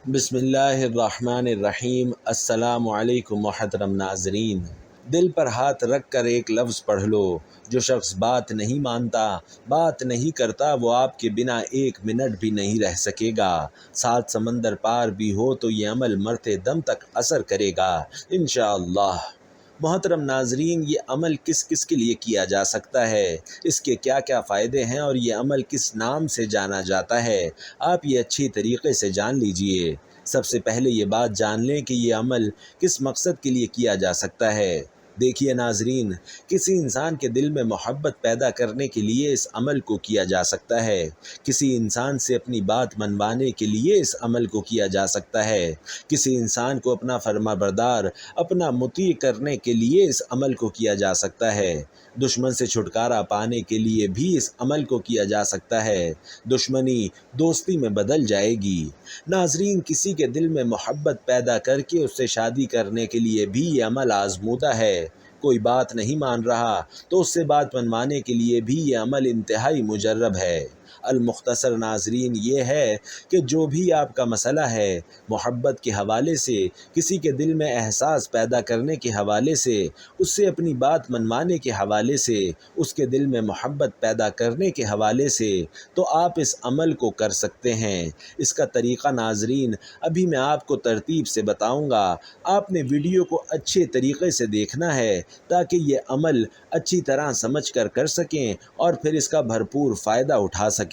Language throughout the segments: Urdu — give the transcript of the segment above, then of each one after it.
بسم اللہ الرحمن الرحیم۔ السلام علیکم محترم ناظرین۔ دل پر ہاتھ رکھ کر ایک لفظ پڑھ لو، جو شخص بات نہیں مانتا، بات نہیں کرتا، وہ آپ کے بنا ایک منٹ بھی نہیں رہ سکے گا۔ 7 سمندر پار بھی ہو تو یہ عمل مرتے دم تک اثر کرے گا انشاءاللہ۔ محترم ناظرین، یہ عمل کس کس کے لیے کیا جا سکتا ہے، اس کے کیا کیا فائدے ہیں اور یہ عمل کس نام سے جانا جاتا ہے، آپ یہ اچھی طریقے سے جان لیجئے۔ سب سے پہلے یہ بات جان لیں کہ یہ عمل کس مقصد کے لیے کیا جا سکتا ہے۔ دیکھیے ناظرین، کسی انسان کے دل میں محبت پیدا کرنے کے لیے اس عمل کو کیا جا سکتا ہے۔ کسی انسان سے اپنی بات منوانے کے لیے اس عمل کو کیا جا سکتا ہے۔ کسی انسان کو اپنا فرما بردار، اپنا مطیع کرنے کے لیے اس عمل کو کیا جا سکتا ہے۔ دشمن سے چھٹکارا پانے کے لیے بھی اس عمل کو کیا جا سکتا ہے۔ دشمنی دوستی میں بدل جائے گی۔ ناظرین، کسی کے دل میں محبت پیدا کر کے اس سے شادی کرنے کے لیے بھی یہ عمل آزمودہ ہے۔ کوئی بات نہیں مان رہا تو اس سے بات منوانے کے لیے بھی یہ عمل انتہائی مجرب ہے۔ المختصر ناظرین یہ ہے کہ جو بھی آپ کا مسئلہ ہے، محبت کے حوالے سے، کسی کے دل میں احساس پیدا کرنے کے حوالے سے، اس سے اپنی بات منوانے کے حوالے سے، اس کے دل میں محبت پیدا کرنے کے حوالے سے، تو آپ اس عمل کو کر سکتے ہیں۔ اس کا طریقہ ناظرین ابھی میں آپ کو ترتیب سے بتاؤں گا۔ آپ نے ویڈیو کو اچھے طریقے سے دیکھنا ہے تاکہ یہ عمل اچھی طرح سمجھ کر سکیں اور پھر اس کا بھرپور فائدہ اٹھا سکیں۔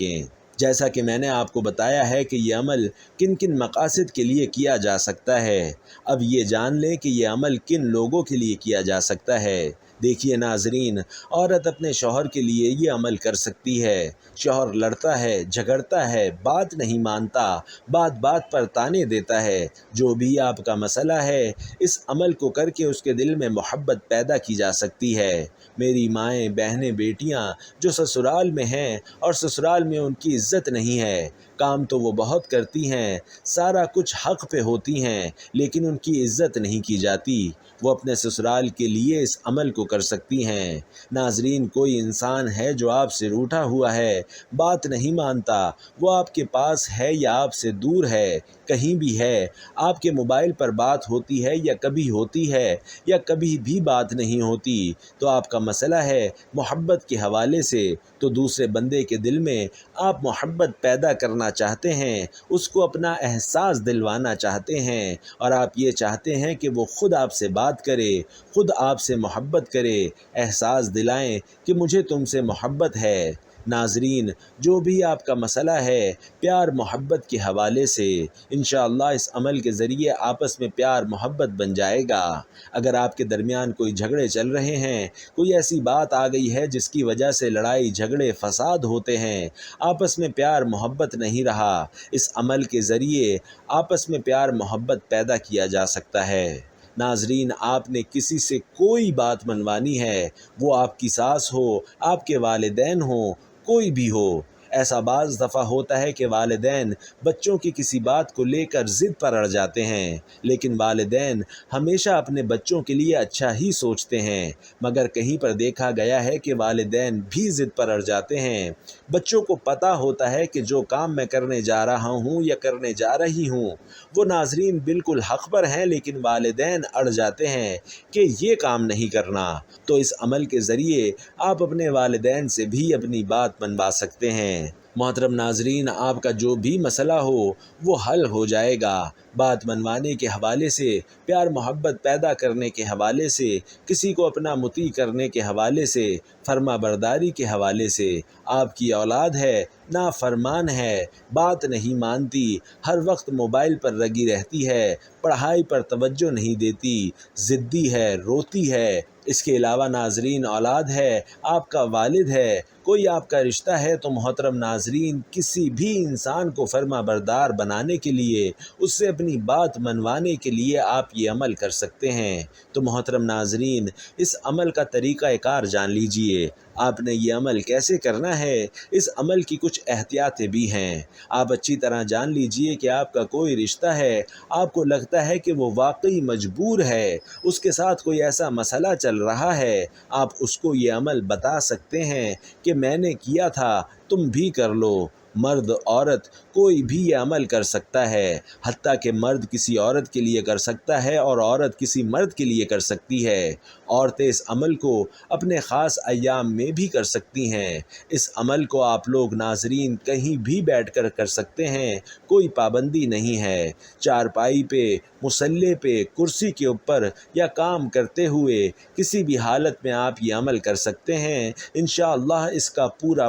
جیسا کہ میں نے آپ کو بتایا ہے کہ یہ عمل کن کن مقاصد کے لیے کیا جا سکتا ہے، اب یہ جان لیں کہ یہ عمل کن لوگوں کے لیے کیا جا سکتا ہے۔ دیکھیے ناظرین، عورت اپنے شوہر کے لیے یہ عمل کر سکتی ہے۔ شوہر لڑتا ہے، جھگڑتا ہے، بات نہیں مانتا، بات بات پر تانے دیتا ہے، جو بھی آپ کا مسئلہ ہے، اس عمل کو کر کے اس کے دل میں محبت پیدا کی جا سکتی ہے۔ میری مائیں، بہنیں، بیٹیاں جو سسرال میں ہیں اور سسرال میں ان کی عزت نہیں ہے، کام تو وہ بہت کرتی ہیں، سارا کچھ حق پہ ہوتی ہیں، لیکن ان کی عزت نہیں کی جاتی، وہ اپنے سسرال کے لیے اس عمل کو کر سکتی ہیں۔ ناظرین، کوئی انسان ہے جو آپ سے روٹھا ہوا ہے، بات نہیں مانتا، وہ آپ کے پاس ہے یا آپ سے دور ہے، کہیں بھی ہے، آپ کے موبائل پر بات ہوتی ہے یا کبھی ہوتی ہے یا کبھی بھی بات نہیں ہوتی، تو آپ کا مسئلہ ہے محبت کے حوالے سے، تو دوسرے بندے کے دل میں آپ محبت پیدا کرنا چاہتے ہیں، اس کو اپنا احساس دلوانا چاہتے ہیں، اور آپ یہ چاہتے ہیں کہ وہ خود آپ سے بات کرے، خود آپ سے محبت کرے، احساس دلائیں کہ مجھے تم سے محبت ہے۔ ناظرین، جو بھی آپ کا مسئلہ ہے، پیار محبت کے حوالے سے، انشاءاللہ اس عمل کے ذریعے آپس میں پیار محبت بن جائے گا۔ اگر آپ کے درمیان کوئی جھگڑے چل رہے ہیں، کوئی ایسی بات آ گئی ہے جس کی وجہ سے لڑائی جھگڑے فساد ہوتے ہیں، آپس میں پیار محبت نہیں رہا، اس عمل کے ذریعے آپس میں پیار محبت پیدا کیا جا سکتا ہے۔ ناظرین، آپ نے کسی سے کوئی بات منوانی ہے، وہ آپ کی ساس ہو، آپ کے والدین ہوں، کوئی بھی ہو، ایسا بعض دفعہ ہوتا ہے کہ والدین بچوں کی کسی بات کو لے کر ضد پر اڑ جاتے ہیں، لیکن والدین ہمیشہ اپنے بچوں کے لیے اچھا ہی سوچتے ہیں، مگر کہیں پر دیکھا گیا ہے کہ والدین بھی ضد پر اڑ جاتے ہیں۔ بچوں کو پتہ ہوتا ہے کہ جو کام میں کرنے جا رہا ہوں یا کرنے جا رہی ہوں، وہ ناظرین بالکل حق پر ہیں، لیکن والدین اڑ جاتے ہیں کہ یہ کام نہیں کرنا، تو اس عمل کے ذریعے آپ اپنے والدین سے بھی اپنی بات منوا سکتے ہیں۔ محترم ناظرین، آپ کا جو بھی مسئلہ ہو وہ حل ہو جائے گا۔ بات منوانے کے حوالے سے، پیار محبت پیدا کرنے کے حوالے سے، کسی کو اپنا مطیع کرنے کے حوالے سے، فرما برداری کے حوالے سے۔ آپ کی اولاد ہے، نافرمان ہے، بات نہیں مانتی، ہر وقت موبائل پر لگی رہتی ہے، پڑھائی پر توجہ نہیں دیتی، ضدی ہے، روتی ہے۔ اس کے علاوہ ناظرین، اولاد ہے، آپ کا والد ہے، کوئی آپ کا رشتہ ہے، تو محترم ناظرین، کسی بھی انسان کو فرما بردار بنانے کے لیے، اس سے اپنی بات منوانے کے لیے آپ یہ عمل کر سکتے ہیں۔ تو محترم ناظرین، اس عمل کا طریقہ کار جان لیجئے۔ آپ نے یہ عمل کیسے کرنا ہے، اس عمل کی کچھ احتیاطیں بھی ہیں۔ آپ اچھی طرح جان لیجئے کہ آپ کا کوئی رشتہ ہے، آپ کو لگتا ہے کہ وہ واقعی مجبور ہے، اس کے ساتھ کوئی ایسا مسئلہ چل رہا ہے، آپ اس کو یہ عمل بتا سکتے ہیں کہ میں نے کیا تھا، تم بھی کر لو۔ مرد عورت کوئی بھی یہ عمل کر سکتا ہے، حتیٰ کہ مرد کسی عورت کے لیے کر سکتا ہے اور عورت کسی مرد کے لیے کر سکتی ہے۔ عورتیں اس عمل کو اپنے خاص ایام میں بھی کر سکتی ہیں۔ اس عمل کو آپ لوگ ناظرین کہیں بھی بیٹھ کر کر سکتے ہیں، کوئی پابندی نہیں ہے۔ چارپائی پہ، مصلے پہ، کرسی کے اوپر یا کام کرتے ہوئے کسی بھی حالت میں آپ یہ عمل کر سکتے ہیں۔ انشاءاللہ اس کا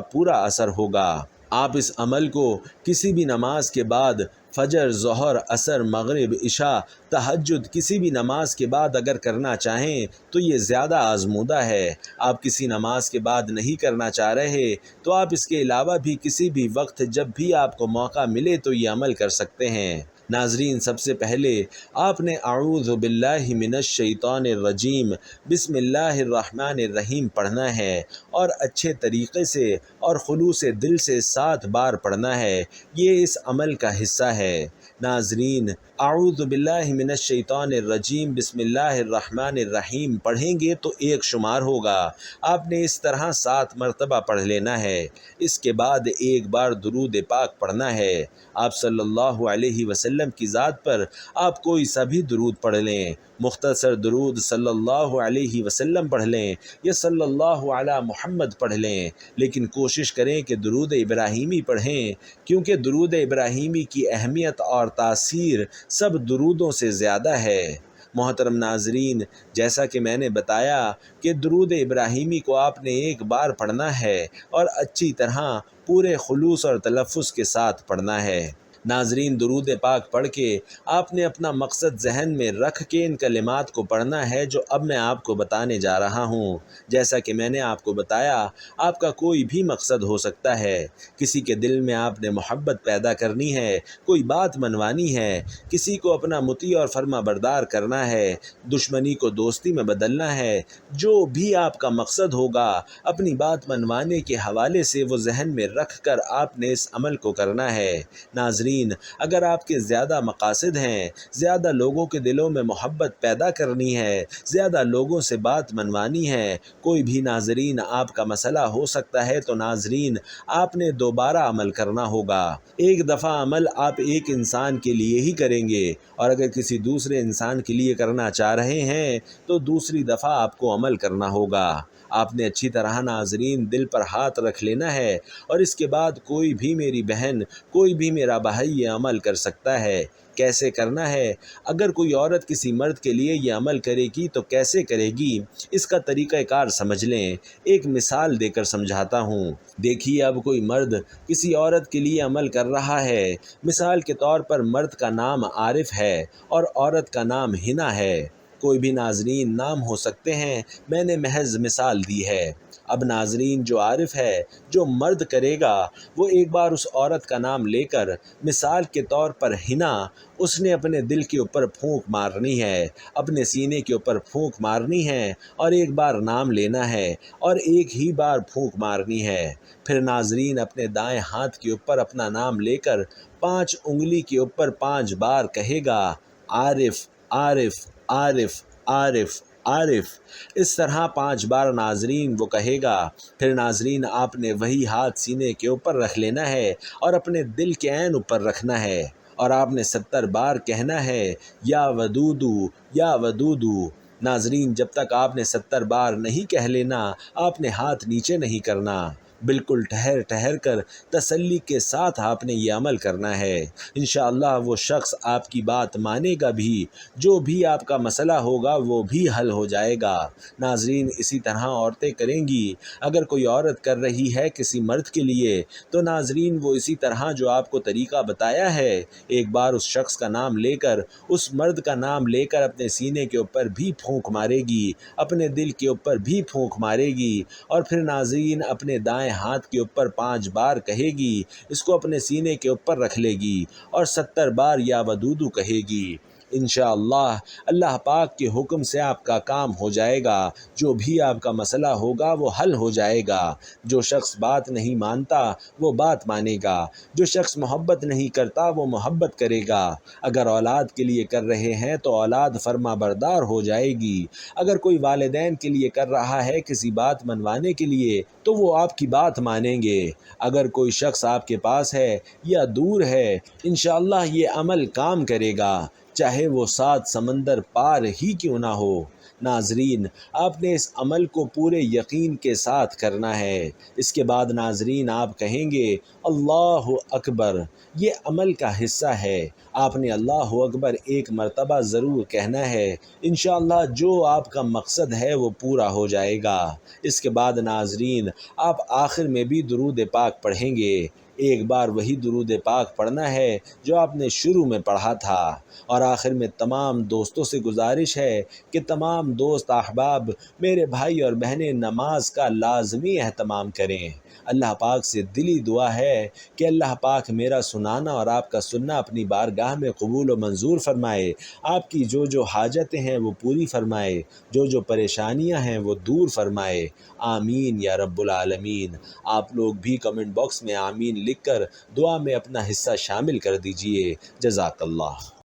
پورا اثر ہوگا۔ آپ اس عمل کو کسی بھی نماز کے بعد، فجر، ظہر، عصر، مغرب، عشاء، تہجد، کسی بھی نماز کے بعد اگر کرنا چاہیں تو یہ زیادہ آزمودہ ہے۔ آپ کسی نماز کے بعد نہیں کرنا چاہ رہے تو آپ اس کے علاوہ بھی کسی بھی وقت جب بھی آپ کو موقع ملے تو یہ عمل کر سکتے ہیں۔ ناظرین، سب سے پہلے آپ نے اعوذ باللہ من الشیطان الرجیم بسم اللہ الرحمن الرحیم پڑھنا ہے اور اچھے طریقے سے اور خلوص دل سے 7 بار پڑھنا ہے۔ یہ اس عمل کا حصہ ہے۔ ناظرین، اعوذ باللہ من الشیطان الرجیم بسم اللہ الرحمن الرحیم پڑھیں گے تو 1 شمار ہوگا۔ آپ نے اس طرح 7 مرتبہ پڑھ لینا ہے۔ اس کے بعد 1 بار درود پاک پڑھنا ہے۔ آپ صلی اللہ علیہ وسلم کی ذات پر آپ کوئی سا بھی درود پڑھ لیں، مختصر درود صلی اللہ علیہ وسلم پڑھ لیں یا صلی اللہ علی محمد پڑھ لیں، لیکن کوشش کریں کہ درود ابراہیمی پڑھیں، کیونکہ درود ابراہیمی کی اہمیت اور تاثیر سب درودوں سے زیادہ ہے۔ محترم ناظرین، جیسا کہ میں نے بتایا کہ درود ابراہیمی کو آپ نے 1 بار پڑھنا ہے اور اچھی طرح پورے خلوص اور تلفظ کے ساتھ پڑھنا ہے۔ ناظرین، درود پاک پڑھ کے آپ نے اپنا مقصد ذہن میں رکھ کے ان کلمات کو پڑھنا ہے جو اب میں آپ کو بتانے جا رہا ہوں۔ جیسا کہ میں نے آپ کو بتایا، آپ کا کوئی بھی مقصد ہو سکتا ہے۔ کسی کے دل میں آپ نے محبت پیدا کرنی ہے، کوئی بات منوانی ہے، کسی کو اپنا مطیع اور فرما بردار کرنا ہے، دشمنی کو دوستی میں بدلنا ہے، جو بھی آپ کا مقصد ہوگا اپنی بات منوانے کے حوالے سے وہ ذہن میں رکھ کر آپ نے اس عمل کو کرنا ہے۔ ناظرین، اگر آپ کے زیادہ مقاصد ہیں، زیادہ لوگوں کے دلوں میں محبت پیدا کرنی ہے، زیادہ لوگوں سے بات منوانی ہے، کوئی بھی ناظرین آپ کا مسئلہ ہو سکتا ہے، تو ناظرین آپ نے دوبارہ عمل کرنا ہوگا۔ 1 دفعہ عمل آپ ایک انسان کے لیے ہی کریں گے، اور اگر کسی دوسرے انسان کے لیے کرنا چاہ رہے ہیں تو دوسری دفعہ آپ کو عمل کرنا ہوگا۔ آپ نے اچھی طرح ناظرین دل پر ہاتھ رکھ لینا ہے، اور اس کے بعد کوئی بھی میری بہن، کوئی بھی میرا بھائی یہ عمل کر سکتا ہے۔ کیسے کرنا ہے؟ اگر کوئی عورت کسی مرد کے لیے یہ عمل کرے گی تو کیسے کرے گی؟ اس کا طریقہ کار سمجھ لیں۔ ایک مثال دے کر سمجھاتا ہوں۔ دیکھیے، اب کوئی مرد کسی عورت کے لیے عمل کر رہا ہے۔ مثال کے طور پر مرد کا نام عارف ہے اور عورت کا نام حنا ہے۔ کوئی بھی ناظرین نام ہو سکتے ہیں، میں نے محض مثال دی ہے۔ اب ناظرین، جو عارف ہے، جو مرد کرے گا، وہ ایک بار اس عورت کا نام لے کر، مثال کے طور پر حنا، اس نے اپنے دل کے اوپر پھونک مارنی ہے، اپنے سینے کے اوپر پھونک مارنی ہے اور ایک بار نام لینا ہے اور ایک ہی بار پھونک مارنی ہے۔ پھر ناظرین اپنے دائیں ہاتھ کے اوپر اپنا نام لے کر 5 انگلی کے اوپر 5 بار کہے گا، عارف، عارف، عارف، عارف، عارف۔ اس طرح 5 بار ناظرین وہ کہے گا۔ پھر ناظرین آپ نے وہی ہاتھ سینے کے اوپر رکھ لینا ہے اور اپنے دل کے عین اوپر رکھنا ہے، اور آپ نے 70 بار کہنا ہے، یا ودودو، یا ودودو۔ ناظرین، جب تک آپ نے 70 بار نہیں کہہ لینا، آپ نے ہاتھ نیچے نہیں کرنا۔ بالکل ٹھہر ٹھہر کر تسلی کے ساتھ آپ نے یہ عمل کرنا ہے۔ انشاءاللہ وہ شخص آپ کی بات مانے گا بھی، جو بھی آپ کا مسئلہ ہوگا وہ بھی حل ہو جائے گا۔ ناظرین، اسی طرح عورتیں کریں گی۔ اگر کوئی عورت کر رہی ہے کسی مرد کے لیے تو ناظرین وہ اسی طرح جو آپ کو طریقہ بتایا ہے، ایک بار اس شخص کا نام لے کر، اس مرد کا نام لے کر اپنے سینے کے اوپر بھی پھونک مارے گی، اپنے دل کے اوپر بھی پھونک مارے گی، اور پھر ناظرین اپنے دائیں ہاتھ کے اوپر 5 بار کہے گی، اس کو اپنے سینے کے اوپر رکھ لے گی اور 70 بار یا ودودو کہے گی۔ انشاءاللہ اللہ پاک کے حکم سے آپ کا کام ہو جائے گا، جو بھی آپ کا مسئلہ ہوگا وہ حل ہو جائے گا۔ جو شخص بات نہیں مانتا وہ بات مانے گا، جو شخص محبت نہیں کرتا وہ محبت کرے گا۔ اگر اولاد کے لیے کر رہے ہیں تو اولاد فرما بردار ہو جائے گی۔ اگر کوئی والدین کے لیے کر رہا ہے کسی بات منوانے کے لیے تو وہ آپ کی بات مانیں گے۔ اگر کوئی شخص آپ کے پاس ہے یا دور ہے، انشاءاللہ یہ عمل کام کرے گا، چاہے وہ 7 سمندر پار ہی کیوں نہ ہو۔ ناظرین، آپ نے اس عمل کو پورے یقین کے ساتھ کرنا ہے۔ اس کے بعد ناظرین آپ کہیں گے اللہ اکبر، یہ عمل کا حصہ ہے۔ آپ نے اللہ اکبر ایک مرتبہ ضرور کہنا ہے، انشاءاللہ جو آپ کا مقصد ہے وہ پورا ہو جائے گا۔ اس کے بعد ناظرین آپ آخر میں بھی درود پاک پڑھیں گے۔ ایک بار وہی درود پاک پڑھنا ہے جو آپ نے شروع میں پڑھا تھا۔ اور آخر میں تمام دوستوں سے گزارش ہے کہ تمام دوست احباب، میرے بھائی اور بہنیں، نماز کا لازمی اہتمام کریں۔ اللہ پاک سے دلی دعا ہے کہ اللہ پاک میرا سنانا اور آپ کا سننا اپنی بارگاہ میں قبول و منظور فرمائے۔ آپ کی جو جو حاجتیں ہیں وہ پوری فرمائے، جو جو پریشانیاں ہیں وہ دور فرمائے۔ آمین یا رب العالمین۔ آپ لوگ بھی کمنٹ باکس میں آمین لکھ کر دعا میں اپنا حصہ شامل کر دیجئے۔ جزاک اللہ۔